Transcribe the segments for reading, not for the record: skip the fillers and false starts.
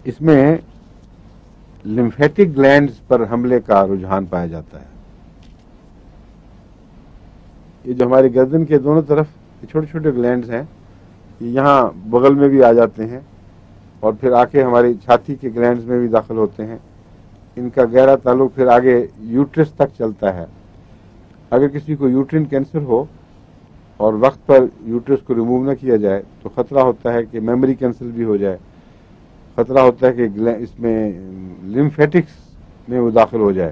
اس میں lymphatic glands پر حملے کا رجحان پایا جاتا ہے. یہ جو ہماری گردن کے دونوں طرف چھوٹے چھوٹے گلینڈز ہیں، یہ یہاں بغل میں بھی آ جاتے ہیں اور پھر آ کے ہماری چھاتی کے گلینڈز میں بھی داخل ہوتے ہیں. ان کا گہرا تعلق پھر آگے یوٹرس تک چلتا ہے. اگر کسی کو یوٹرین کینسر ہو اور وقت پر یوٹرس کو ریموو نہ کیا جائے تو خطرہ ہوتا ہے کہ میموری کینسر بھی ہو جائے، خطرہ ہوتا ہے کہ اس میں لمفیٹکس میں وہ داخل ہو جائے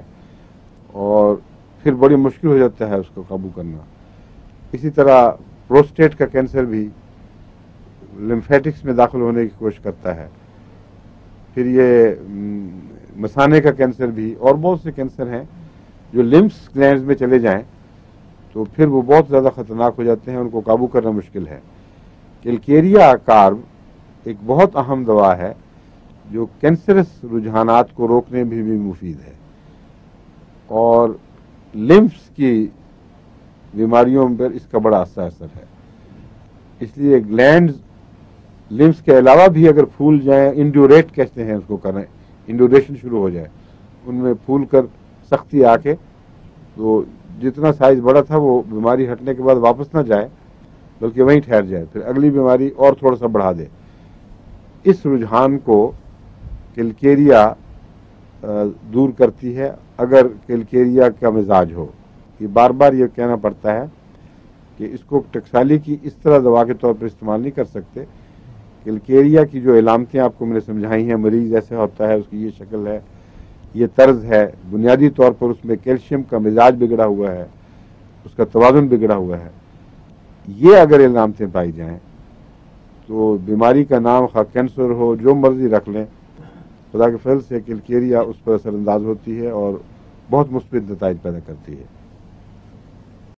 اور پھر بڑی مشکل ہو جاتا ہے اس کو قابو کرنا. اسی طرح پروسٹیٹ کا کینسر بھی لمفیٹکس میں داخل ہونے کی کوشش کرتا ہے. پھر یہ مثانے کا کینسر بھی اور بہت سے کینسر ہیں جو لمفس گلینڈز میں چلے جائیں تو پھر وہ بہت زیادہ خطرناک ہو جاتے ہیں، ان کو قابو کرنا مشکل ہے. کیلکیریا کارب ایک بہت اہم دوا ہے جو کینسرس رجحانات کو روکنے میں بھی مفید ہے اور لمفس کی بیماریوں پر اس کا بڑا اثر ہے. اس لیے گلینڈز لمفس کے علاوہ بھی اگر پھول جائیں، انڈیوریٹ کہتے ہیں اس کو، کریں انڈیوریشن شروع ہو جائے، ان میں پھول کر سختی آ کے تو جتنا سائز بڑا تھا وہ بیماری ہٹنے کے بعد واپس نہ جائے بلکہ وہیں ٹھہر جائے، پھر اگلی بیماری اور تھوڑا سا بڑھا دے. اس رجحان کو کیلکیریا دور کرتی ہے اگر کیلکیریا کا مزاج ہو. یہ بار بار یہ کہنا پڑتا ہے کہ اس کو ٹکسالی کی اس طرح دوا کے طور پر استعمال نہیں کر سکتے. کیلکیریا کی جو علامتیں آپ کو میں نے سمجھائی ہیں، مریض ایسا ہوتا ہے، اس کی یہ شکل ہے، یہ طرز ہے، بنیادی طور پر اس میں کیلشیم کا مزاج بگڑا ہوا ہے، اس کا توازن بگڑا ہوا ہے. یہ اگر علامتیں پائی جائیں تو بیماری کا نام خواہ کینسر ہو، جو مرضی رکھ لیں، خدا کے فضل سے کیلکیریا اس پر اثر انداز ہوتی ہے اور بہت مثبت نتائج پیدا کرتی ہے.